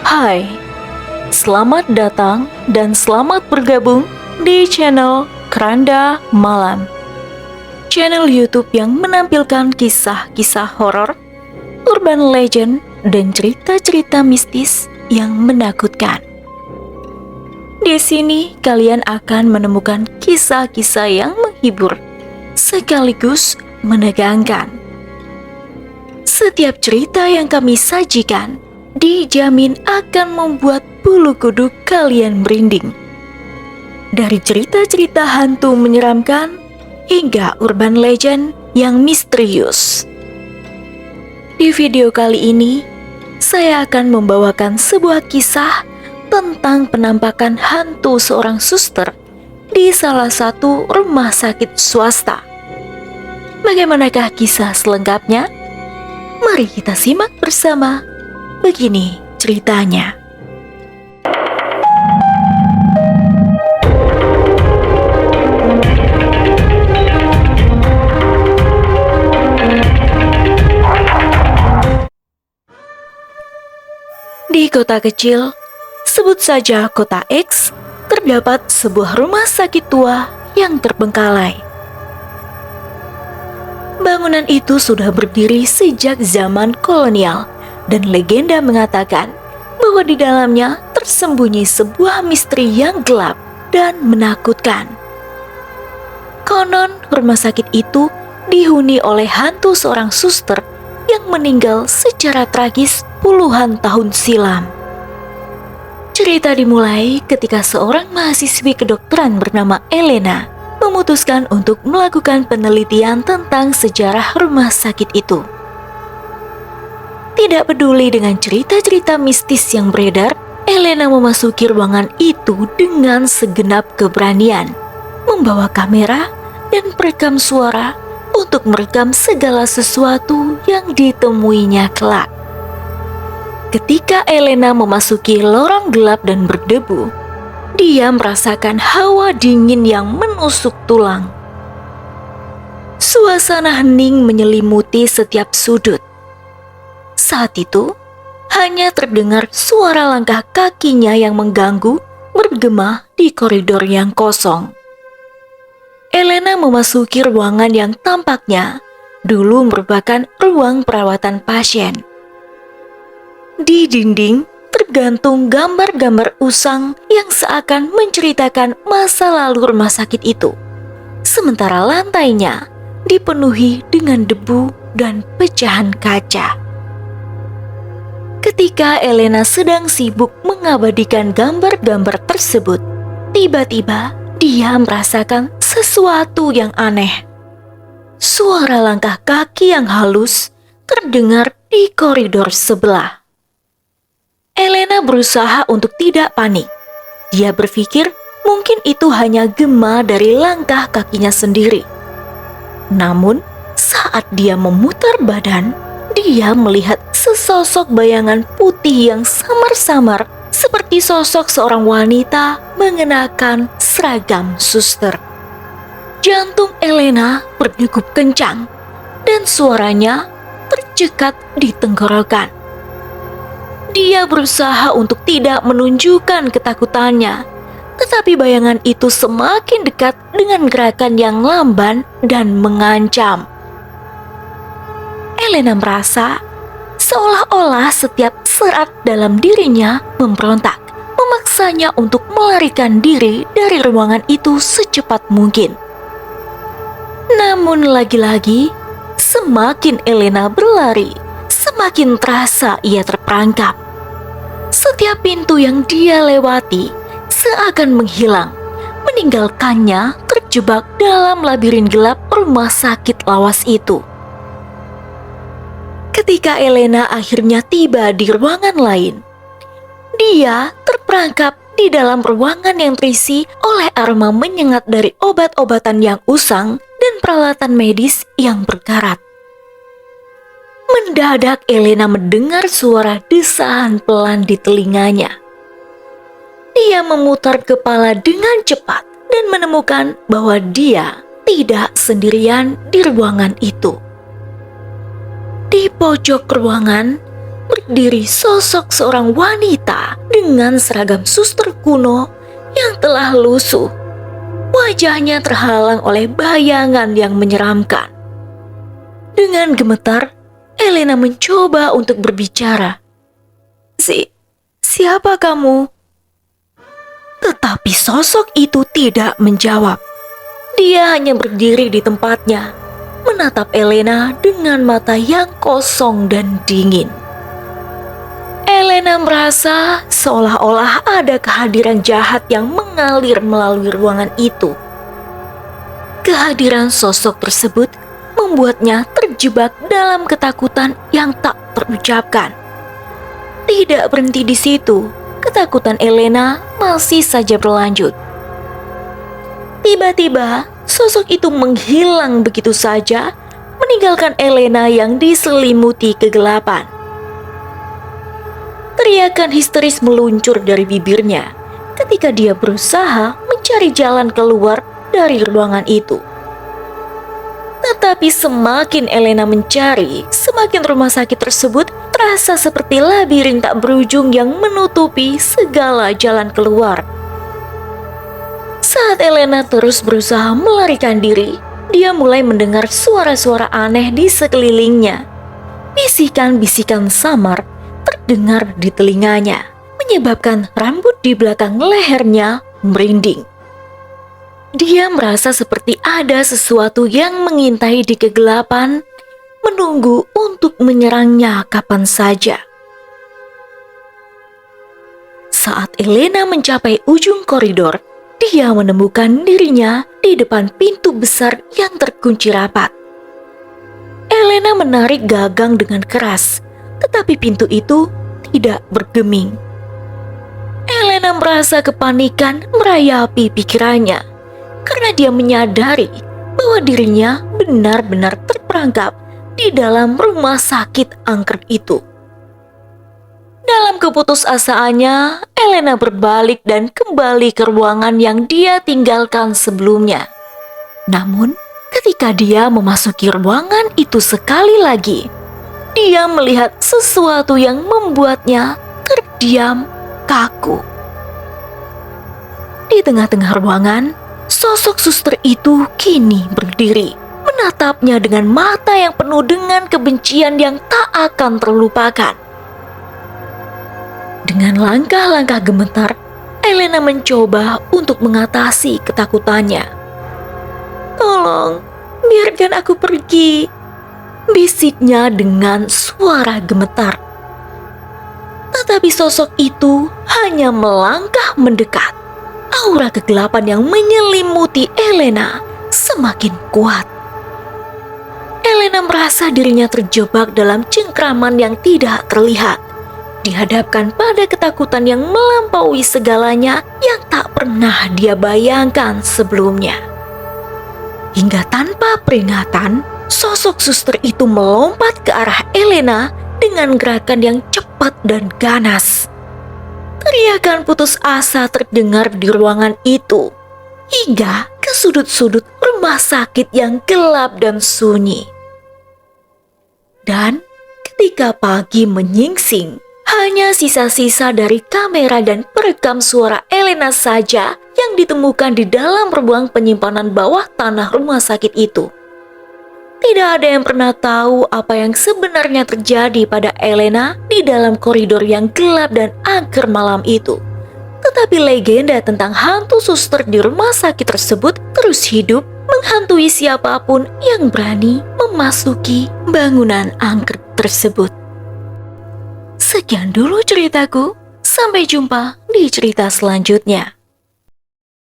Hai, selamat datang dan selamat bergabung di channel Keranda Malam. Channel YouTube yang menampilkan kisah-kisah horor, urban legend, dan cerita-cerita mistis yang menakutkan. Di sini kalian akan menemukan kisah-kisah yang menghibur sekaligus menegangkan. Setiap cerita yang kami sajikan dijamin akan membuat bulu kuduk kalian merinding. Dari cerita-cerita hantu menyeramkan hingga urban legend yang misterius. Di video kali ini, saya akan membawakan sebuah kisah tentang penampakan hantu seorang suster di salah satu rumah sakit swasta. Bagaimanakah kisah selengkapnya? Mari kita simak bersama. Begini ceritanya. Di kota kecil, sebut saja kota X, terdapat sebuah rumah sakit tua yang terbengkalai. Bangunan itu sudah berdiri sejak zaman kolonial, dan legenda mengatakan bahwa di dalamnya tersembunyi sebuah misteri yang gelap dan menakutkan. Konon, rumah sakit itu dihuni oleh hantu seorang suster yang meninggal secara tragis puluhan tahun silam. Cerita dimulai ketika seorang mahasiswi kedokteran bernama Elena memutuskan untuk melakukan penelitian tentang sejarah rumah sakit itu. Tidak peduli dengan cerita-cerita mistis yang beredar, Elena memasuki ruangan itu dengan segenap keberanian, membawa kamera dan perekam suara untuk merekam segala sesuatu yang ditemuinya kelak. Ketika Elena memasuki lorong gelap dan berdebu, dia merasakan hawa dingin yang menusuk tulang. Suasana hening menyelimuti setiap sudut. Saat itu, hanya terdengar suara langkah kakinya yang mengganggu bergema di koridor yang kosong. Elena memasuki ruangan yang tampaknya dulu merupakan ruang perawatan pasien. Di dinding tergantung gambar-gambar usang yang seakan menceritakan masa lalu rumah sakit itu. Sementara lantainya dipenuhi dengan debu dan pecahan kaca. Ketika Elena sedang sibuk mengabadikan gambar-gambar tersebut, tiba-tiba dia merasakan sesuatu yang aneh. Suara langkah kaki yang halus terdengar di koridor sebelah. Elena berusaha untuk tidak panik. Dia berpikir mungkin itu hanya gema dari langkah kakinya sendiri. Namun, saat dia memutar badan, dia melihat sesosok bayangan putih yang samar-samar seperti sosok seorang wanita mengenakan seragam suster. Jantung Elena berdegup kencang dan suaranya tercekat di tenggorokan. Dia berusaha untuk tidak menunjukkan ketakutannya, tetapi bayangan itu semakin dekat dengan gerakan yang lamban dan mengancam. Elena merasa seolah-olah setiap serat dalam dirinya memberontak, memaksanya untuk melarikan diri dari ruangan itu secepat mungkin. Namun lagi-lagi, semakin Elena berlari, semakin terasa ia terperangkap. Setiap pintu yang dia lewati seakan menghilang, meninggalkannya terjebak dalam labirin gelap rumah sakit lawas itu. Ketika Elena akhirnya tiba di ruangan lain, dia terperangkap di dalam ruangan yang terisi oleh aroma menyengat dari obat-obatan yang usang dan peralatan medis yang berkarat. Mendadak Elena mendengar suara desahan pelan di telinganya. Dia memutar kepala dengan cepat dan menemukan bahwa dia tidak sendirian di ruangan itu. Di pojok ruangan berdiri sosok seorang wanita dengan seragam suster kuno yang telah lusuh. Wajahnya terhalang oleh bayangan yang menyeramkan. Dengan gemetar, Elena mencoba untuk berbicara. Siapa kamu?" Tetapi sosok itu tidak menjawab. Dia hanya berdiri di tempatnya, menatap Elena dengan mata yang kosong dan dingin. Elena merasa seolah-olah ada kehadiran jahat yang mengalir melalui ruangan itu. Kehadiran sosok tersebut membuatnya terjebak dalam ketakutan yang tak terucapkan. Tidak berhenti di situ, ketakutan Elena masih saja berlanjut. Tiba-tiba, sosok itu menghilang begitu saja, meninggalkan Elena yang diselimuti kegelapan. Teriakan histeris meluncur dari bibirnya ketika dia berusaha mencari jalan keluar dari ruangan itu. Tetapi semakin Elena mencari, semakin rumah sakit tersebut terasa seperti labirin tak berujung yang menutupi segala jalan keluar. Saat Elena terus berusaha melarikan diri, dia mulai mendengar suara-suara aneh di sekelilingnya. Bisikan-bisikan samar terdengar di telinganya, menyebabkan rambut di belakang lehernya merinding. Dia merasa seperti ada sesuatu yang mengintai di kegelapan, menunggu untuk menyerangnya kapan saja. Saat Elena mencapai ujung koridor, dia menemukan dirinya di depan pintu besar yang terkunci rapat. Elena menarik gagang dengan keras, tetapi pintu itu tidak bergeming. Elena merasa kepanikan merayapi pikirannya, karena dia menyadari bahwa dirinya benar-benar terperangkap di dalam rumah sakit angker itu. Dalam keputusasaannya, Elena berbalik dan kembali ke ruangan yang dia tinggalkan sebelumnya. Namun, ketika dia memasuki ruangan itu sekali lagi, dia melihat sesuatu yang membuatnya terdiam kaku. Di tengah-tengah ruangan, sosok suster itu kini berdiri, menatapnya dengan mata yang penuh dengan kebencian yang tak akan terlupakan. Dengan langkah-langkah gemetar, Elena mencoba untuk mengatasi ketakutannya. "Tolong, biarkan aku pergi," bisiknya dengan suara gemetar. Tetapi sosok itu hanya melangkah mendekat. Aura kegelapan yang menyelimuti Elena semakin kuat. Elena merasa dirinya terjebak dalam cengkraman yang tidak terlihat, dihadapkan pada ketakutan yang melampaui segalanya yang tak pernah dia bayangkan sebelumnya. Hingga tanpa peringatan, sosok suster itu melompat ke arah Elena dengan gerakan yang cepat dan ganas. Teriakan putus asa terdengar di ruangan itu, hingga ke sudut-sudut rumah sakit yang gelap dan sunyi. Dan ketika pagi menyingsing, hanya sisa-sisa dari kamera dan perekam suara Elena saja yang ditemukan di dalam ruang penyimpanan bawah tanah rumah sakit itu. Tidak ada yang pernah tahu apa yang sebenarnya terjadi pada Elena di dalam koridor yang gelap dan angker malam itu. Tetapi legenda tentang hantu suster di rumah sakit tersebut terus hidup, menghantui siapapun yang berani memasuki bangunan angker tersebut. Sekian dulu ceritaku, sampai jumpa di cerita selanjutnya.